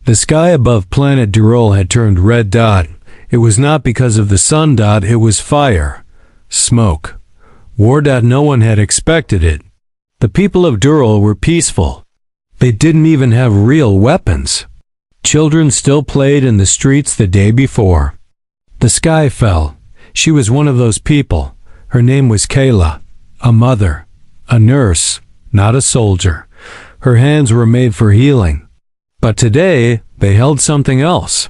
The sky above planet Durrell had turned red. It was not because of the sun. It was fire. Smoke. War. No one had expected it. The people of Durrell were peaceful. They didn't even have real weapons. Children still played in the streets the day before. The sky fell. She was one of those people. Her name was Kayla. A mother. A nurse. Not a soldier. Her hands were made for healing. But today, they held something else.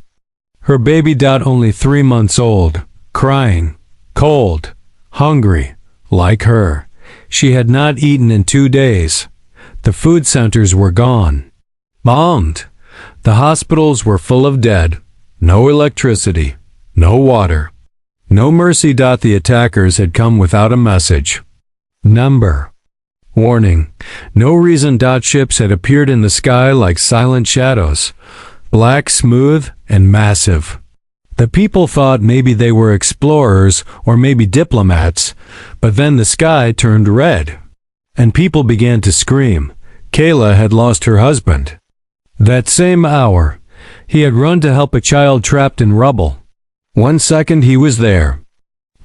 Her baby. Only 3 months old. Crying. Cold. Hungry. Like her. She had not eaten in 2 days. The food centers were gone. Bombed. The hospitals were full of dead. No electricity. No water. No mercy. The attackers had come without a message. Number. Warning. No reason. Ships had appeared in the sky like silent shadows. Black, smooth, and massive. The people thought maybe they were explorers or maybe diplomats, but then the sky turned red. And people began to scream. Kayla had lost her husband. That same hour, he had run to help a child trapped in rubble. 1 second he was there.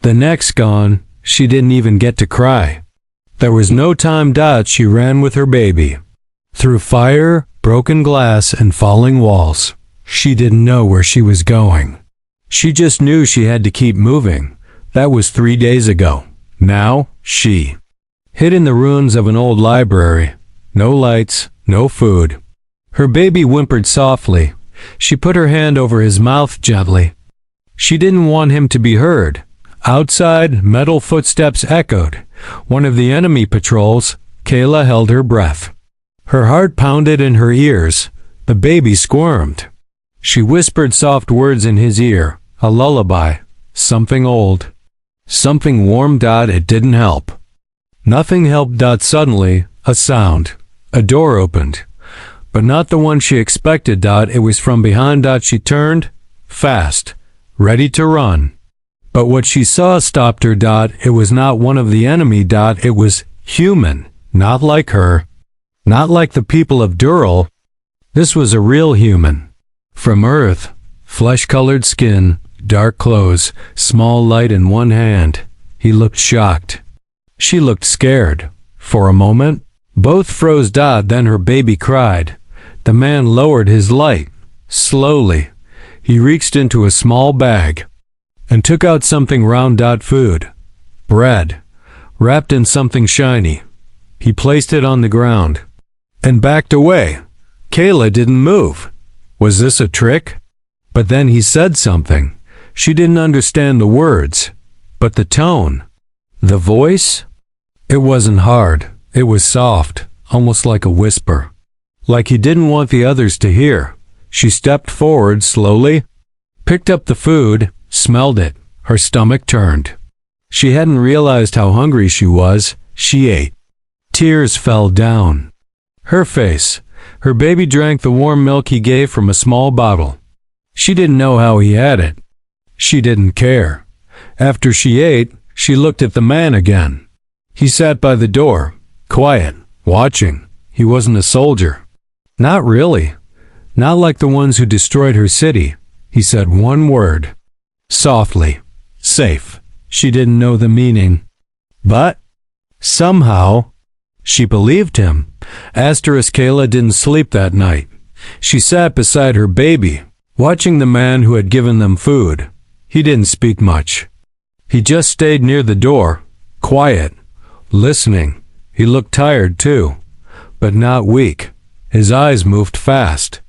The next gone, she didn't even get to cry. There was no time. She ran with her baby. Through fire, broken glass, and falling walls. She didn't know where she was going. She just knew she had to keep moving. That was 3 days ago. Now, she hid in the ruins of an old library. No lights, no food. Her baby whimpered softly. She put her hand over his mouth gently. She didn't want him to be heard. Outside, metal footsteps echoed. One of the enemy patrols. Kayla held her breath. Her heart pounded in her ears. The baby squirmed. She whispered soft words in his ear. A lullaby. Something old. Something warm. It didn't help. Nothing helped. Suddenly, a sound. A door opened. But not the one she expected. It was from behind. She turned. Fast. Ready to run. But what she saw stopped her. It was not one of the enemy. It was human. Not like her. Not like the people of Durrell. This was a real human. From Earth. Flesh-colored skin. Dark clothes. Small light in one hand. He looked shocked. She looked scared. For a moment, both froze. Then her baby cried. The man lowered his light. Slowly. He reached into a small bag and took out something round. Food. Bread. Wrapped in something shiny. He placed it on the ground and backed away. Kayla didn't move. Was this a trick? But then he said something. She didn't understand the words, but the tone, the voice, it wasn't hard. It was soft, almost like a whisper. Like he didn't want the others to hear. She stepped forward slowly, picked up the food, smelled it. Her stomach turned. She hadn't realized how hungry she was. She ate. Tears fell down her face. Her baby drank the warm milk he gave from a small bottle. She didn't know how he had it. She didn't care. After she ate, she looked at the man again. He sat by the door, quiet, watching. He wasn't a soldier. Not really. Not like the ones who destroyed her city. He said one word. Softly. Safe. She didn't know the meaning. But somehow, she believed him. Kayla didn't sleep that night. She sat beside her baby, watching the man who had given them food. He didn't speak much. He just stayed near the door, quiet, listening. He looked tired too, but not weak. His eyes moved fast.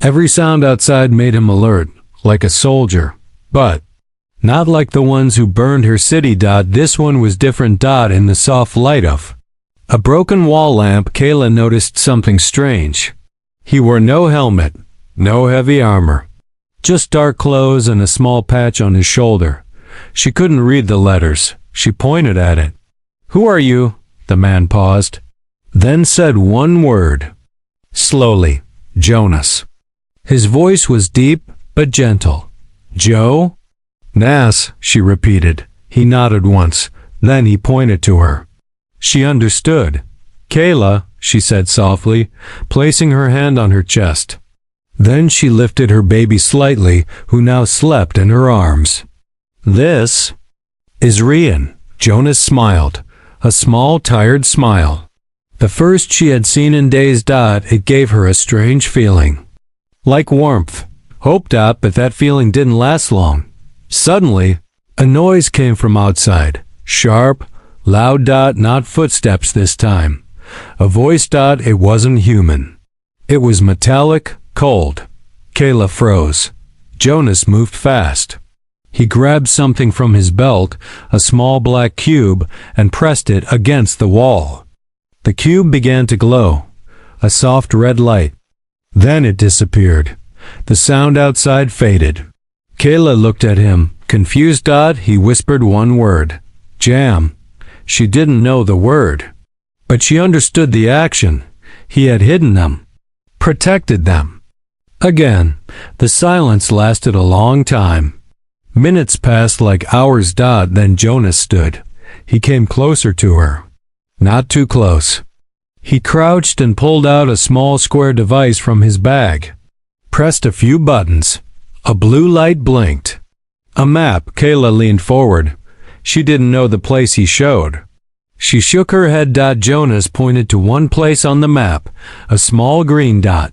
Every sound outside made him alert, like a soldier, but not like the ones who burned her city. This one was different. In the soft light of a broken wall lamp, Kayla noticed something strange. He wore no helmet, no heavy armor, just dark clothes and a small patch on his shoulder. She couldn't read the letters. She pointed at it. "Who are you?" The man paused, then said one word. Slowly, "Jonas." His voice was deep but gentle. "Joe?" "Nas," she repeated. He nodded once, then he pointed to her. She understood. "Kayla," she said softly, placing her hand on her chest. Then she lifted her baby slightly, who now slept in her arms. "This is Rian." Jonas smiled, a small, tired smile. The first she had seen in days. It gave her a strange feeling. Like warmth. Hope. But that feeling didn't last long. Suddenly, a noise came from outside. Sharp, loud. Not footsteps this time. A voice. It wasn't human. It was metallic, cold. Kayla froze. Jonas moved fast. He grabbed something from his belt, a small black cube, and pressed it against the wall. The cube began to glow, a soft red light. Then it disappeared. The sound outside faded. Kayla looked at him, confused. He whispered one word. "Jam." She didn't know the word, but she understood the action. He had hidden them, protected them. Again, the silence lasted a long time. Minutes passed like hours. Then Jonas stood. He came closer to her. Not too close. He crouched and pulled out a small square device from his bag. Pressed a few buttons. A blue light blinked. A map. Kayla leaned forward. She didn't know the place he showed. She shook her head. Jonas pointed to one place on the map, a small green dot.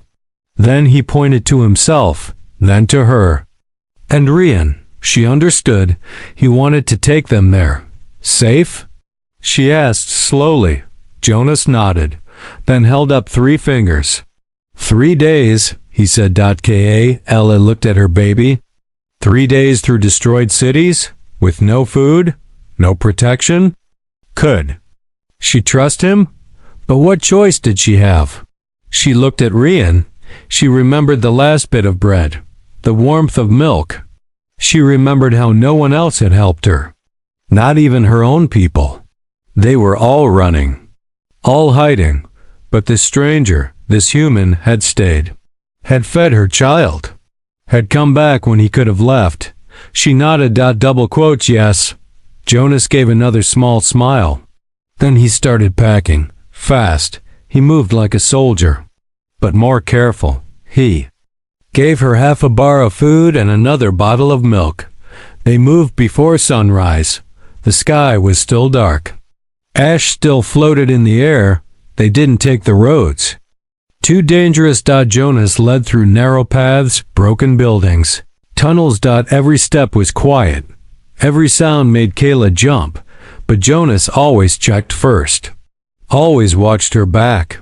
Then he pointed to himself, then to her. And Rian. She understood. He wanted to take them there. Safe? She asked slowly. Jonas nodded, then held up 3 fingers. 3 days, he said. Kayla looked at her baby. 3 days through destroyed cities? With no food? No protection? Could she trust him? But what choice did she have? She looked at Rian. She remembered the last bit of bread, the warmth of milk. She remembered how no one else had helped her. Not even her own people. They were all running, all hiding, but this stranger, this human, had stayed, had fed her child, had come back when he could have left. She nodded. Double quotes, yes. Jonas gave another small smile. Then he started packing, fast. He moved like a soldier, but more careful. He gave her half a bar of food and another bottle of milk. They moved before sunrise. The sky was still dark. Ash still floated in the air. They didn't take the roads. Too dangerous. Jonas led through narrow paths, broken buildings, tunnels. Every step was quiet. Every sound made Kayla jump, but Jonas always checked first. Always watched her back.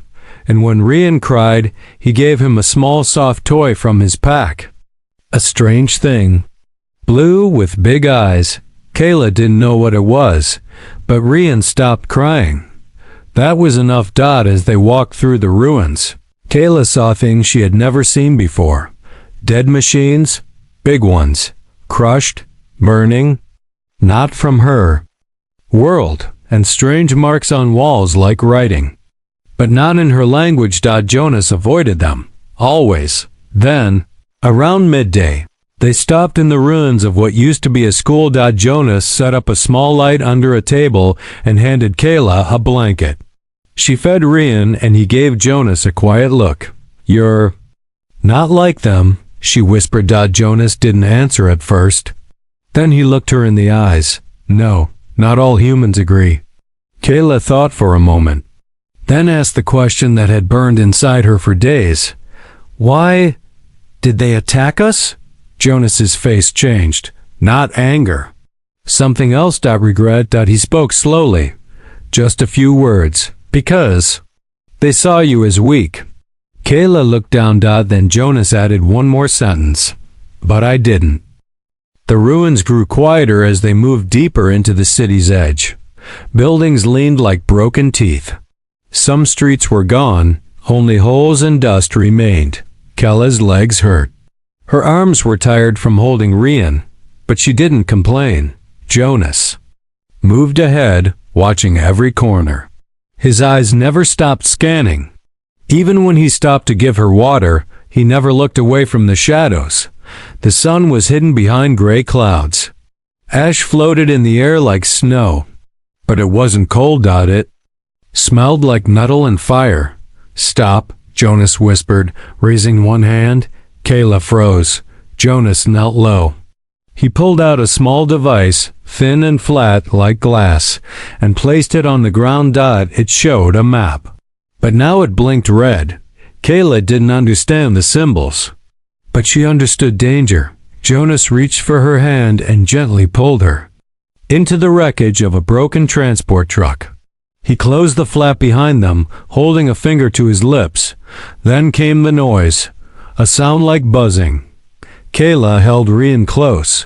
And when Rian cried, he gave him a small soft toy from his pack. A strange thing. Blue with big eyes. Kayla didn't know what it was, but Rian stopped crying. That was enough. As they walked through the ruins, Kayla saw things she had never seen before. Dead machines, big ones, crushed, burning. Not from her world, and strange marks on walls like writing. But not in her language. Jonas avoided them, always. Then, around midday, they stopped in the ruins of what used to be a school. Jonas set up a small light under a table and handed Kayla a blanket. She fed Rian and he gave Jonas a quiet look. "You're not like them," she whispered. Jonas didn't answer at first. Then he looked her in the eyes. "No, not all humans agree." Kayla thought for a moment, then asked the question that had burned inside her for days. "Why did they attack us?" Jonas's face changed. Not anger. Something else. Regret. He spoke slowly. Just a few words. "Because they saw you as weak." Kayla looked down. Then Jonas added one more sentence. "But I didn't." The ruins grew quieter as they moved deeper into the city's edge. Buildings leaned like broken teeth. Some streets were gone, only holes and dust remained. Kayla's legs hurt. Her arms were tired from holding Rian, but she didn't complain. Jonas moved ahead, watching every corner. His eyes never stopped scanning. Even when he stopped to give her water, he never looked away from the shadows. The sun was hidden behind gray clouds. Ash floated in the air like snow. But it wasn't cold. It smelled like nettle and fire. "Stop," Jonas whispered, raising one hand. Kayla froze. Jonas knelt low. He pulled out a small device, thin and flat like glass, and placed it on the ground. It showed a map. But now it blinked red. Kayla didn't understand the symbols. But she understood danger. Jonas reached for her hand and gently pulled her into the wreckage of a broken transport truck. He closed the flap behind them, holding a finger to his lips. Then came the noise, a sound like buzzing. Kayla held Rian close.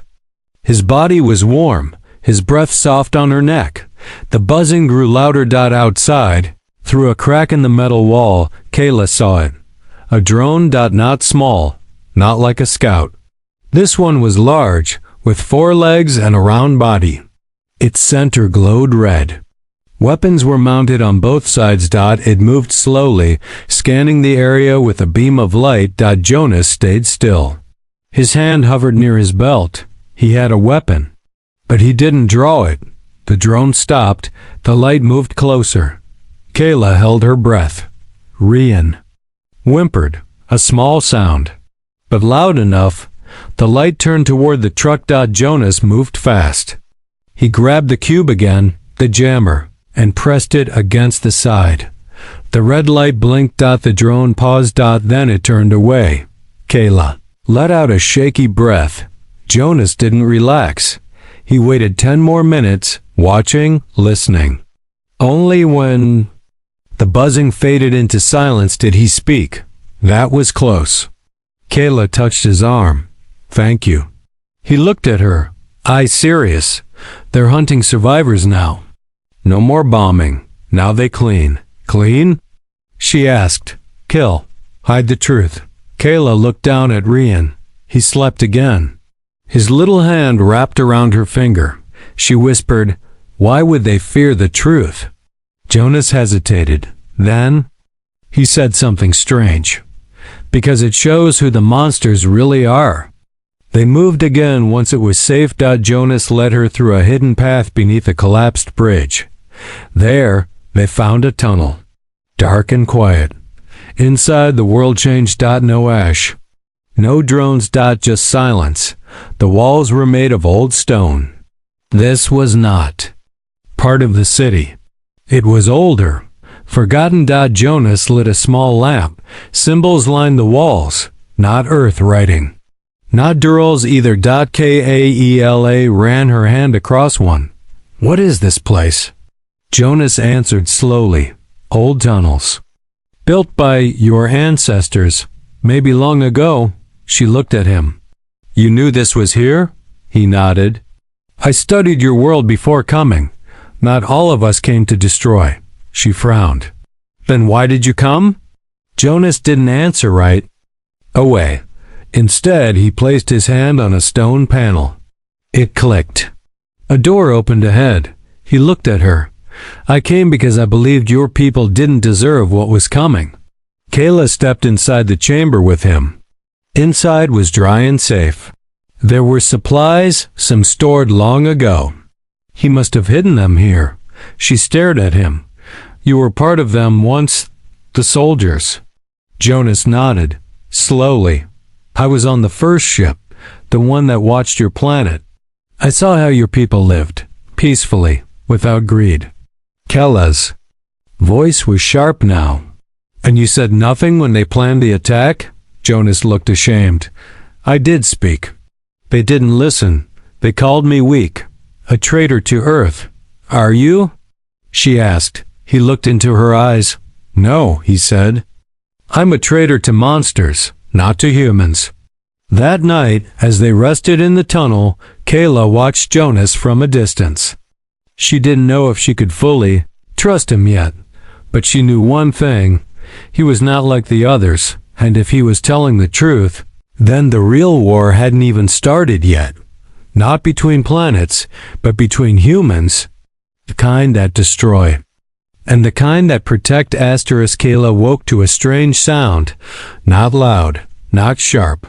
His body was warm, his breath soft on her neck. The buzzing grew louder. Outside, through a crack in the metal wall, Kayla saw it. A drone. Not small, not like a scout. This one was large, with 4 legs and a round body. Its center glowed red. Weapons were mounted on both sides. It moved slowly, scanning the area with a beam of light. Jonas stayed still. His hand hovered near his belt. He had a weapon. But he didn't draw it. The drone stopped. The light moved closer. Kayla held her breath. Rian whimpered, a small sound, but loud enough. The light turned toward the truck. Jonas moved fast. He grabbed the cube again, the jammer, and pressed it against the side. The red light blinked. The drone paused. Then it turned away. Kayla let out a shaky breath. Jonas didn't relax. He waited 10 more minutes, watching, listening. Only when the buzzing faded into silence did he speak. That was close. Kayla touched his arm. Thank you. He looked at her, eyes serious. They're hunting survivors now. No more bombing. Now they clean. Clean? She asked. Kill. Hide the truth. Kayla looked down at Rian. He slept again. His little hand wrapped around her finger. She whispered, why would they fear the truth? Jonas hesitated. Then he said something strange. Because it shows who the monsters really are. They moved again once it was safe. Jonas led her through a hidden path beneath a collapsed bridge. There, they found a tunnel. Dark and quiet. Inside, the world changed. No ash. No drones. Just silence. The walls were made of old stone. This was not part of the city. It was older. Forgotten. Jonas lit a small lamp. Symbols lined the walls. Not Earth writing. Not Dural's either. Kaela ran her hand across one. What is this place? Jonas answered slowly. Old tunnels. Built by your ancestors. Maybe long ago. She looked at him. You knew this was here? He nodded. I studied your world before coming. Not all of us came to destroy. She frowned. Then why did you come? Jonas didn't answer right away. Instead, he placed his hand on a stone panel. It clicked. A door opened ahead. He looked at her. I came because I believed your people didn't deserve what was coming. Kayla stepped inside the chamber with him. Inside was dry and safe. There were supplies, some stored long ago. He must have hidden them here. She stared at him. You were part of them once, the soldiers. Jonas nodded, slowly. I was on the first ship, the one that watched your planet. I saw how your people lived, peacefully, without greed. Kayla's voice was sharp now. And you said nothing when they planned the attack? Jonas looked ashamed. I did speak. They didn't listen. They called me weak. A traitor to Earth. Are you? She asked. He looked into her eyes. No, he said. I'm a traitor to monsters, not to humans. That night, as they rested in the tunnel, Kayla watched Jonas from a distance. She didn't know if she could fully trust him yet, but she knew one thing. He was not like the others, and if he was telling the truth, then the real war hadn't even started yet. Not between planets, but between humans, the kind that destroy. And the kind that protect. Kayla woke to a strange sound, not loud, not sharp.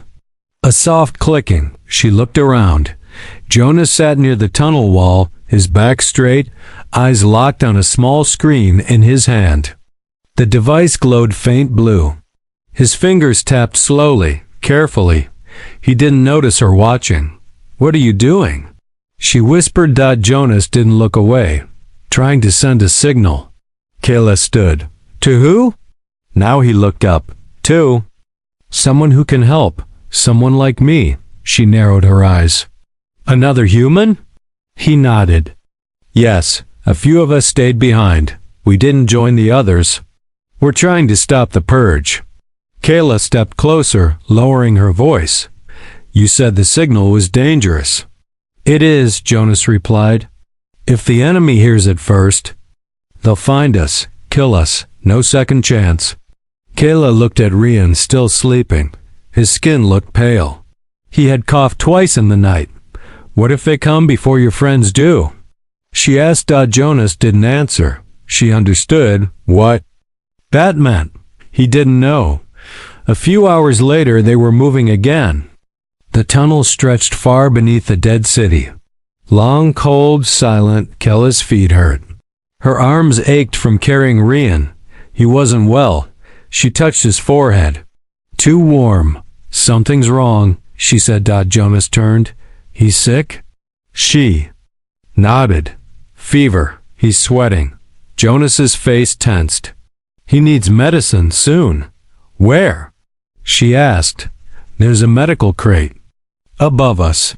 A soft clicking. She looked around. Jonas sat near the tunnel wall, his back straight, eyes locked on a small screen in his hand. The device glowed faint blue. His fingers tapped slowly. carefully. He didn't notice her watching. "What are you doing?" she whispered. Jonas didn't look away, trying to send a signal. Kayla stood. "To who?" Now he looked up. "To someone who can help. Someone like me." She narrowed her eyes. "Another human?" He nodded. "Yes, a few of us stayed behind. We didn't join the others. We're trying to stop the purge." Kayla stepped closer, lowering her voice. "You said the signal was dangerous." "It is," Jonas replied. "If the enemy hears it first, they'll find us, kill us, no second chance." Kayla looked at Rian, still sleeping. His skin looked pale. He had coughed twice in the night. "What if they come before your friends do?" She asked. Jonas didn't answer. She understood what that meant. He didn't know. A few hours later, they were moving again. The tunnel stretched far beneath the dead city. Long, cold, silent, Kayla's feet hurt. Her arms ached from carrying Rian. He wasn't well. She touched his forehead. "Too warm. Something's wrong," she said. Jonas turned. "He's sick?" She nodded. "Fever. He's sweating." Jonas's face tensed. "He needs medicine soon." "Where?" she asked. "There's a medical crate above us.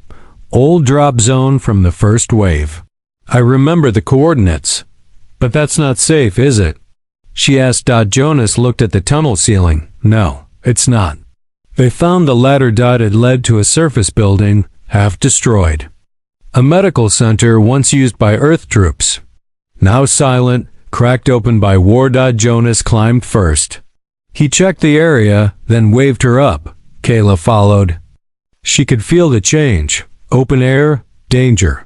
Old drop zone from the first wave. I remember the coordinates. But that's not safe, is it?" she asked. Jonas looked at the tunnel ceiling. "No, it's not. They found the ladder. It led to a surface building, half destroyed. A medical center once used by Earth troops. Now silent, cracked open by war. Jonas climbed first. He checked the area, then waved her up. Kayla followed. She could feel the change. Open air, danger.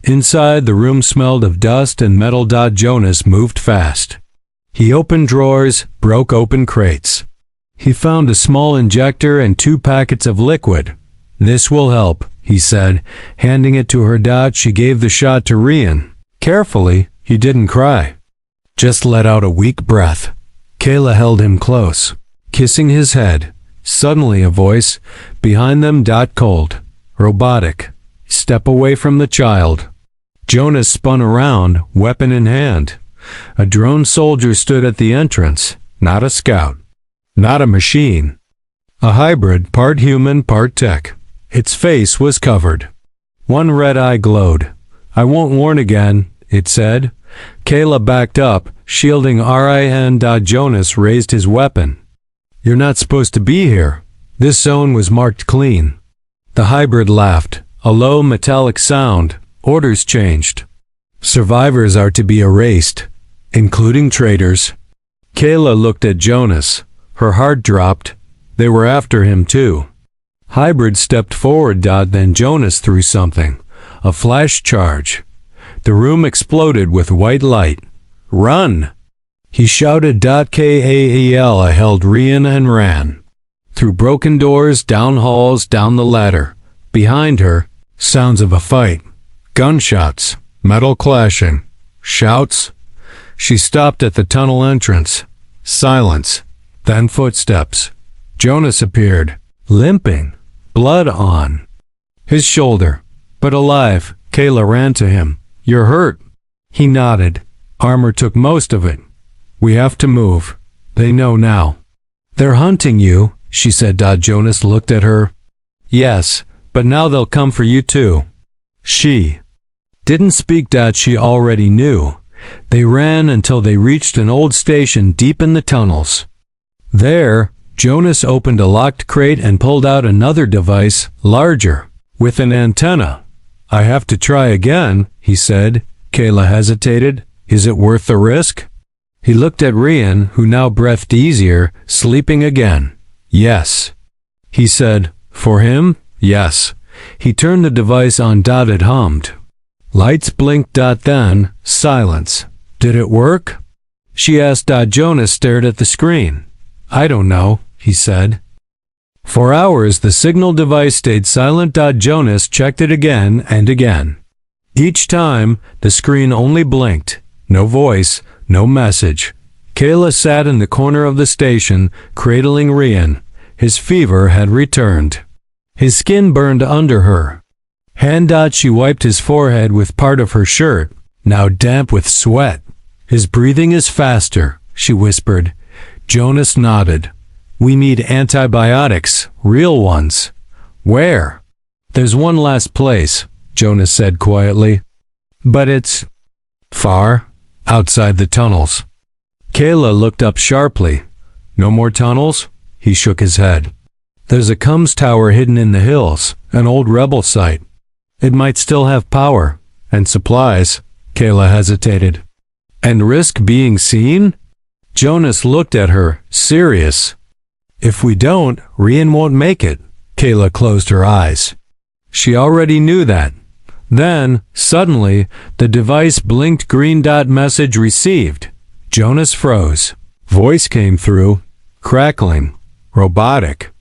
Inside, the room smelled of dust and metal. Jonas moved fast. He opened drawers, broke open crates. He found a small injector and 2 packets of liquid. "This will help," he said, handing it to her. She gave the shot to Rian. Carefully, he didn't cry. Just let out a weak breath. Kayla held him close, kissing his head. Suddenly a voice behind them. Cold, robotic. "Step away from the child." Jonas spun around, weapon in hand. A drone soldier stood at the entrance. Not a scout. Not a machine. A hybrid, part human, part tech. Its face was covered. One red eye glowed. "I won't warn again," it said. Kayla backed up, shielding Rian. Jonas raised his weapon. "You're not supposed to be here. This zone was marked clean." The hybrid laughed. A low metallic sound. "Orders changed. Survivors are to be erased, including traitors." Kayla looked at Jonas. Her heart dropped. They were after him too. Hybrid stepped forward. Then Jonas threw something. A flash charge. The room exploded with white light. "Run!" he shouted. Kayla held Rian and ran. Through broken doors, down halls, down the ladder. Behind her, sounds of a fight. Gunshots, metal clashing, shouts. She stopped at the tunnel entrance. Silence. Then footsteps. Jonas appeared, limping, blood on his shoulder, but alive. Kayla ran to him. "You're hurt." He nodded. "Armor took most of it. We have to move. They know now." "They're hunting you," she said. Jonas looked at her. "Yes, but now they'll come for you too." She didn't speak. She already knew. They ran until they reached an old station deep in the tunnels. There, Jonas opened a locked crate and pulled out another device, larger, with an antenna. "I have to try again," he said. Kayla hesitated. "Is it worth the risk?" He looked at Rian, who now breathed easier, sleeping again. "Yes," he said. "For him, yes." He turned the device on. It hummed. Lights blinked. Then, silence. "Did it work?" she asked. Jonas stared at the screen. "I don't know," he said. For hours the signal device stayed silent. Jonas checked it again and again. Each time, the screen only blinked. No voice, no message. Kayla sat in the corner of the station, cradling Rian. His fever had returned. His skin burned under her. She wiped his forehead with part of her shirt, now damp with sweat. His breathing is faster, she whispered. Jonas nodded. We need antibiotics, real ones. Where? There's one last place, Jonas said quietly. But it's far, outside the tunnels. Kayla looked up sharply. No more tunnels? He shook his head. There's a comms tower hidden in the hills, an old rebel site. It might still have power and supplies. Kayla hesitated. And risk being seen? Jonas looked at her, serious. If we don't, Rian won't make it. Kayla closed her eyes. She already knew that. Then, suddenly, the device blinked green dot message received. Jonas froze. Voice came through, crackling, robotic,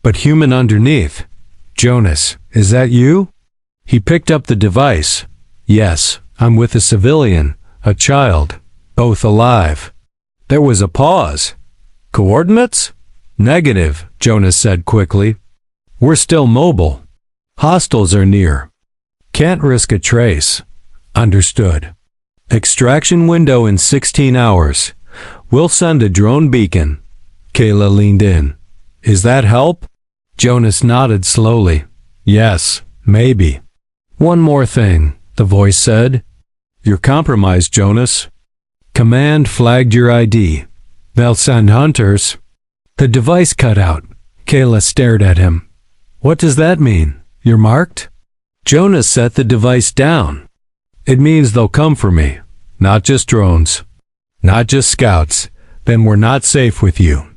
but human underneath. Jonas, is that you? He picked up the device. Yes, I'm with a civilian, a child, both alive. There was a pause. Coordinates? Negative, Jonas said quickly. We're still mobile. Hostiles are near. Can't risk a trace. Understood. Extraction window in 16 hours. We'll send a drone beacon. Kayla leaned in. Is that help? Jonas nodded slowly. Yes, maybe. One more thing, the voice said. You're compromised, Jonas. Command flagged your ID. They'll send hunters. The device cut out. Kayla stared at him. What does that mean? You're marked? Jonas set the device down. It means they'll come for me. Not just drones. Not just scouts. Then we're not safe with you.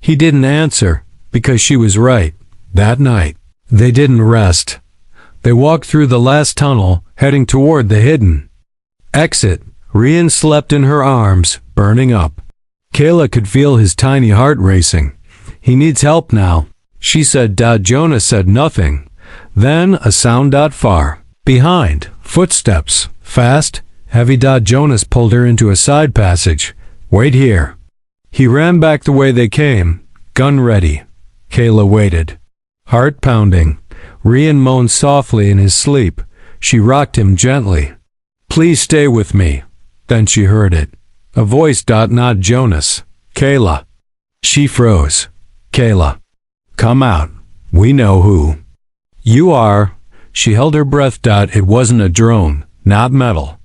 He didn't answer, because she was right. That night, they didn't rest. They walked through the last tunnel, heading toward the hidden exit. Rian slept in her arms, burning up. Kayla could feel his tiny heart racing. He needs help now, she said. Jonas said nothing. Then a sound far behind. Footsteps. Fast, heavy. Jonas pulled her into a side passage. Wait here. He ran back the way they came, gun ready. Kayla waited. Heart pounding. Rian moaned softly in his sleep. She rocked him gently. Please stay with me. Then she heard it. A voice. Not Jonas. Kayla. She froze. Kayla. Come out. We know who you are. She held her breath. It wasn't a drone, not metal.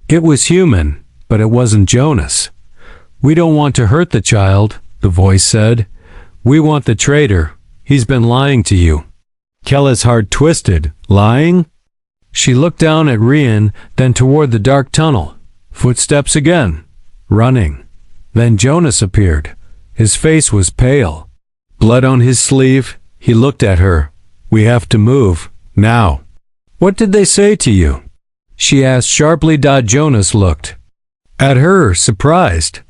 It was human, but it wasn't Jonas. We don't want to hurt the child, the voice said. We want the traitor. He's been lying to you. Kayla's heart twisted. Lying? She looked down at Rian, then toward the dark tunnel. Footsteps again. Running. Then Jonas appeared. His face was pale. Blood on his sleeve. He looked at her. We have to move. Now. What did they say to you? She asked sharply. Jonas looked at her, surprised.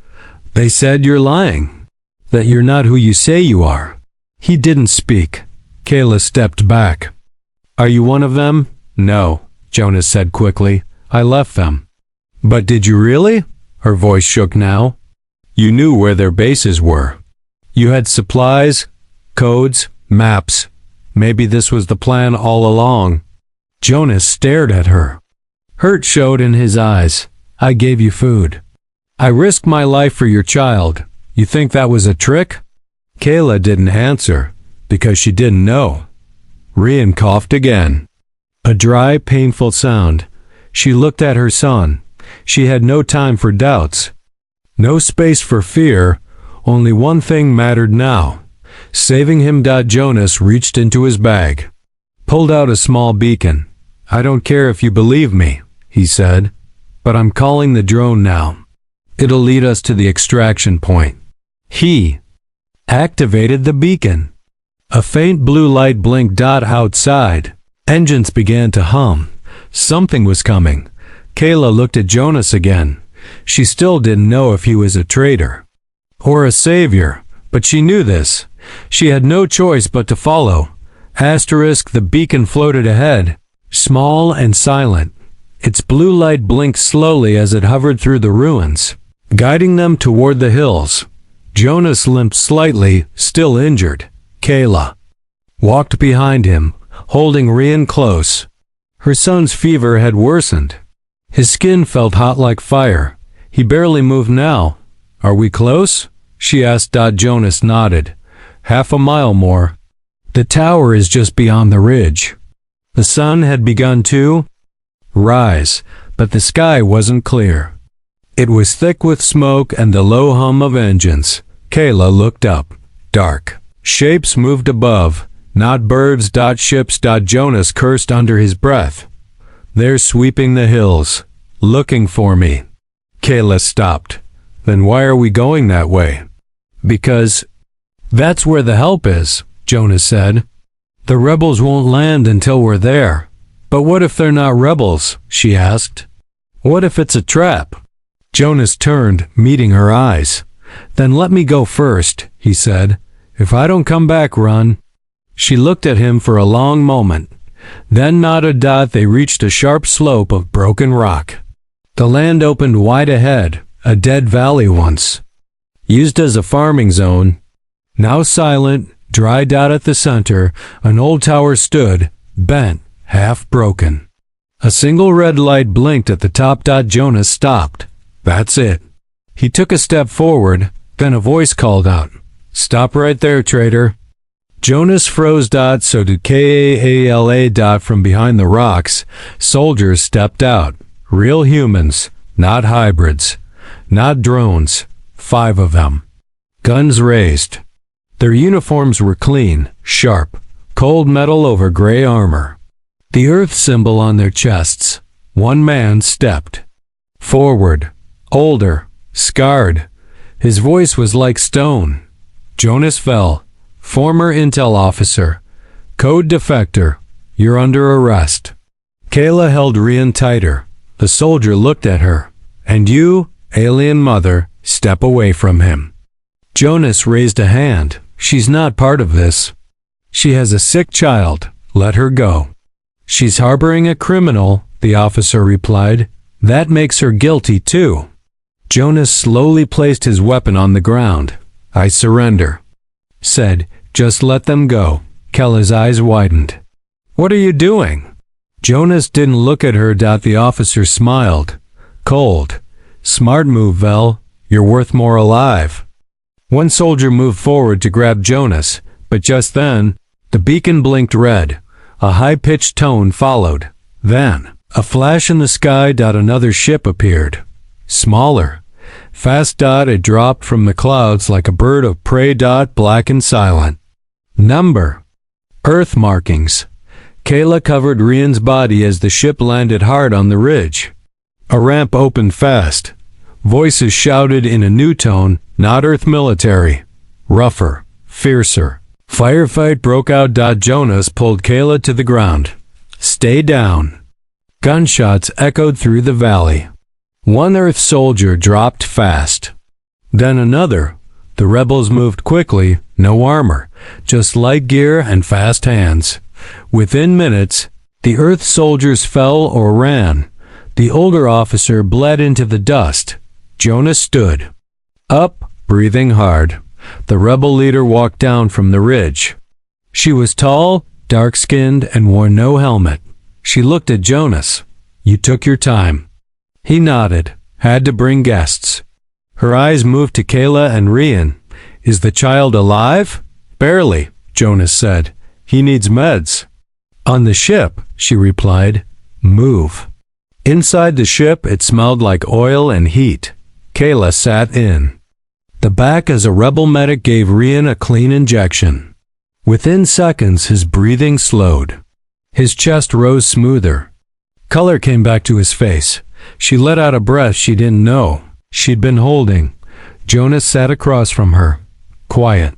They said you're lying. That you're not who you say you are. He didn't speak. Kayla stepped back. Are you one of them? No, Jonas said quickly. I left them. But did you really? Her voice shook now. You knew where their bases were. You had supplies, codes, maps. Maybe this was the plan all along. Jonas stared at her. Hurt showed in his eyes. I gave you food. I risked my life for your child. You think that was a trick? Kayla didn't answer, because she didn't know. Rian coughed again. A dry, painful sound. She looked at her son. She had no time for doubts. No space for fear. Only one thing mattered now. Saving him. Jonas reached into his bag. Pulled out a small beacon. I don't care if you believe me, he said. But I'm calling the drone now. It'll lead us to the extraction point. He activated the beacon. A faint blue light blinked. Outside. Engines began to hum. Something was coming. Kayla looked at Jonas again. She still didn't know if he was a traitor or a savior, but she knew this. She had no choice but to follow. The beacon floated ahead, small and silent. Its blue light blinked slowly as it hovered through the ruins, guiding them toward the hills. Jonas limped slightly, still injured. Kayla walked behind him, holding Rian close. Her son's fever had worsened. His skin felt hot like fire. He barely moved now. "Are we close?" she asked. Jonas nodded. "Half a mile more. The tower is just beyond the ridge." The sun had begun to rise, but the sky wasn't clear. It was thick with smoke and the low hum of engines. Kayla looked up. Dark shapes moved above, not birds. Ships. Jonas cursed under his breath. "They're sweeping the hills, looking for me." Kayla stopped. "Then why are we going that way?" "Because that's where the help is," Jonas said. "The rebels won't land until we're there." "But what if they're not rebels?" she asked. "What if it's a trap?" Jonas turned, meeting her eyes. "Then let me go first," he said. "If I don't come back, run." She looked at him for a long moment, then nodded. They reached a sharp slope of broken rock. The land opened wide ahead, a dead valley once, used as a farming zone. Now silent, dry. At the center, an old tower stood, bent, half broken. A single red light blinked at the top. Jonas stopped. "That's it." He took a step forward, then a voice called out, "Stop right there, traitor." Jonas froze. So did Kala. From behind the rocks, soldiers stepped out. Real humans, not hybrids, not drones. 5 of them. Guns raised. Their uniforms were clean, sharp, cold metal over gray armor. The earth symbol on their chests. One man stepped forward, older, scarred. His voice was like stone. "Jonas fell, former intel officer, code defector. You're under arrest." Kayla held Rian tighter. The soldier looked at her. "And you, alien mother, step away from him." Jonas raised a hand. "She's not part of this. She has a sick child. Let her go." "She's harboring a criminal," the officer replied. "That makes her guilty too." Jonas slowly placed his weapon on the ground. "I surrender," said. "Just let them go." Kayla's eyes widened. "What are you doing?" Jonas didn't look at her. The officer smiled. "Cold. Smart move, Vel. You're worth more alive." One soldier moved forward to grab Jonas, but just then, the beacon blinked red. A high-pitched tone followed. Then, a flash in the sky. Another ship appeared. Smaller. Fast. It dropped from the clouds like a bird of prey. Black and silent. Number. Earth markings. Kayla covered Rian's body as the ship landed hard on the ridge. A ramp opened fast. Voices shouted in a new tone, not Earth military. Rougher, fiercer. Firefight broke out. Jonas pulled Kayla to the ground. "Stay down." Gunshots echoed through the valley. One Earth soldier dropped fast. Then another. The rebels moved quickly, no armor, just light gear and fast hands. Within minutes, the Earth soldiers fell or ran. The older officer bled into the dust. Jonas stood up, breathing hard. The rebel leader walked down from the ridge. She was tall, dark-skinned, and wore no helmet. She looked at Jonas. "You took your time." He nodded. "Had to bring guests." Her eyes moved to Kayla and Rian. "Is the child alive?" "Barely," Jonas said. "He needs meds." "On the ship," she replied. "Move." Inside the ship, it smelled like oil and heat. Kayla sat in the back as a rebel medic gave Rian a clean injection. Within seconds, his breathing slowed. His chest rose smoother. Color came back to his face. She let out a breath she didn't know she'd been holding. Jonas sat across from her, quiet.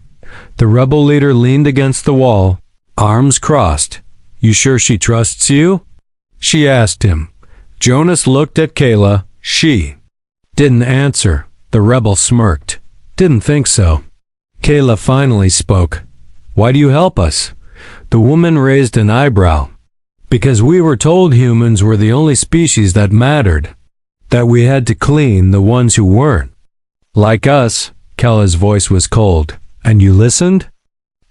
The rebel leader leaned against the wall, arms crossed. "You sure she trusts you?" she asked him. Jonas looked at Kayla. She didn't answer. The rebel smirked. "Didn't think so." Kayla finally spoke. "Why do you help us?" The woman raised an eyebrow. "Because we were told humans were the only species that mattered. That we had to clean the ones who weren't. Like us." Kayla's voice was cold. "And you listened?"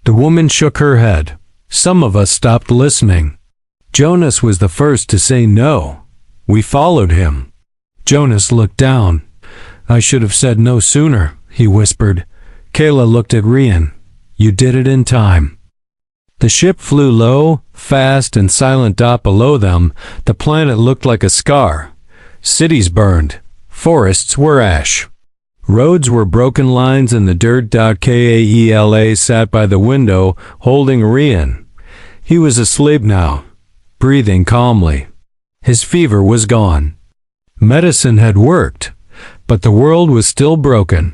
The woman shook her head. Some of us stopped listening. Jonas was the first to say no. We followed him. Jonas looked down. I should have said no sooner, he whispered. Kayla looked at Rian. You did it in time. The ship flew low, fast, and silent. Below them, the planet looked like a scar. Cities burned. Forests were ash. Roads were broken lines in the dirt. Kaela sat by the window, holding Rian. He was asleep now, breathing calmly. His fever was gone. Medicine had worked, but the world was still broken.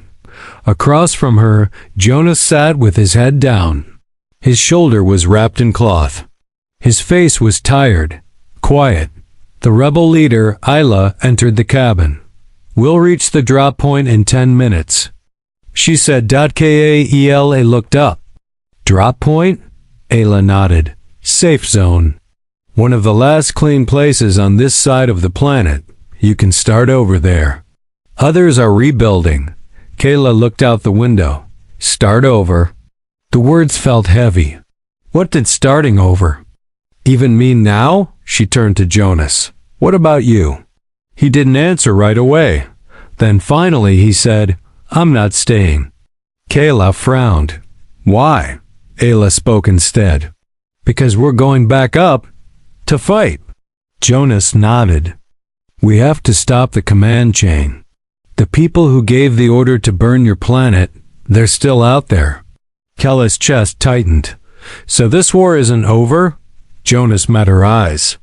Across from her, Jonas sat with his head down. His shoulder was wrapped in cloth. His face was tired, quiet. The rebel leader, Isla, entered the cabin. We'll reach the drop point in 10 minutes. She said. Kaela looked up. Drop point? Ayla nodded. Safe zone. One of the last clean places on this side of the planet. You can start over there. Others are rebuilding. Kayla looked out the window. Start over. The words felt heavy. What did starting over even mean now? She turned to Jonas. What about you? He didn't answer right away. Then finally he said, I'm not staying. Kayla frowned. Why? Ayla spoke instead. Because we're going back up to fight. Jonas nodded. We have to stop the command chain. The people who gave the order to burn your planet, they're still out there. Kayla's chest tightened. So this war isn't over? Jonas met her eyes.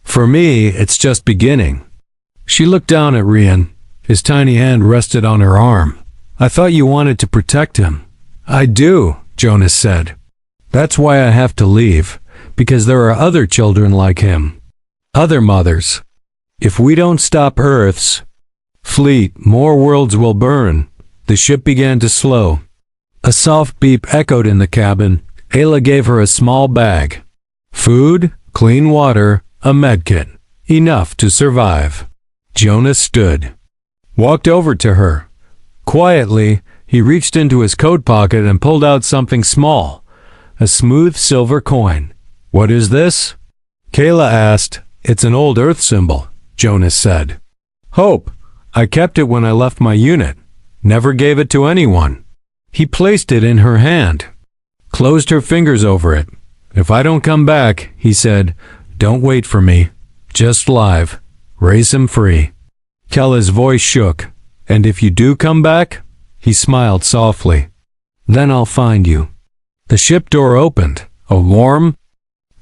For me, it's just beginning. She looked down at Rian. His tiny hand rested on her arm. I thought you wanted to protect him. I do, Jonas said. That's why I have to leave, because there are other children like him. Other mothers. If we don't stop Earth's fleet, more worlds will burn. The ship began to slow. A soft beep echoed in the cabin. Ayla gave her a small bag. Food, clean water, a medkit. Enough to survive. Jonas stood. Walked over to her. Quietly, he reached into his coat pocket and pulled out something small. A smooth silver coin. What is this? Kayla asked. It's an old Earth symbol, Jonas said. Hope. I kept it when I left my unit. Never gave it to anyone. He placed it in her hand. Closed her fingers over it. If I don't come back, he said, don't wait for me. Just live. Raise him free. Kayla's voice shook. And if you do come back? He smiled softly. Then I'll find you. The ship door opened. A warm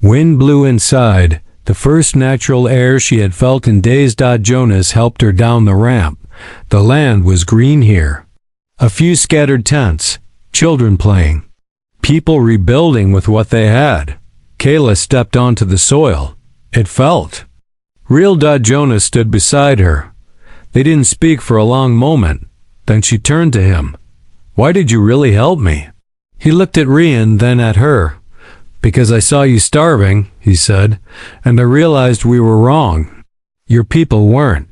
wind blew inside, the first natural air she had felt in days. Jonas helped her down the ramp. The land was green here. A few scattered tents, children playing, people rebuilding with what they had. Kayla stepped onto the soil. It felt real. Jonas stood beside her. They didn't speak for a long moment. Then she turned to him. Why did you really help me? He looked at Rian, then at her. Because I saw you starving, he said, and I realized we were wrong. Your people weren't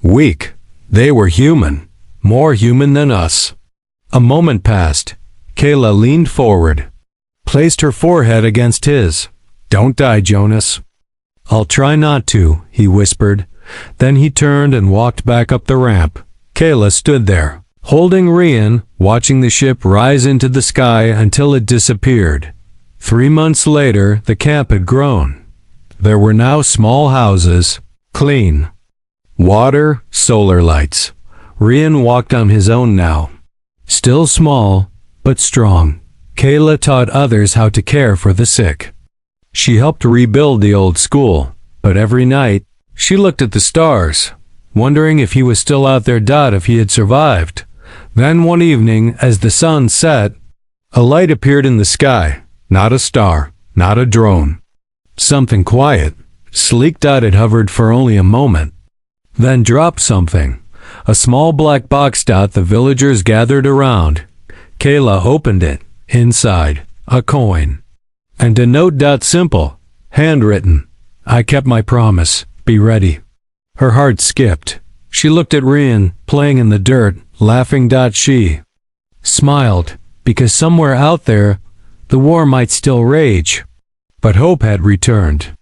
weak. They were human. More human than us. A moment passed. Kayla leaned forward, placed her forehead against his. Don't die, Jonas. I'll try not to, he whispered. Then he turned and walked back up the ramp. Kayla stood there, holding Rian, watching the ship rise into the sky until it disappeared. 3 months later, the camp had grown. There were now small houses, clean water, solar lights. Rian walked on his own now. Still small, but strong. Kayla taught others how to care for the sick. She helped rebuild the old school, but every night, she looked at the stars, wondering if he was still out there. If he had survived. Then one evening, as the sun set, a light appeared in the sky. Not a star, not a drone. Something quiet, sleek. It hovered for only a moment. Then dropped something. A small black box. The villagers gathered around. Kayla opened it. Inside, a coin. And a note. Simple, handwritten. I kept my promise. Be ready. Her heart skipped. She looked at Rian, playing in the dirt, laughing. She smiled, because somewhere out there, The war might still rage, but hope had returned.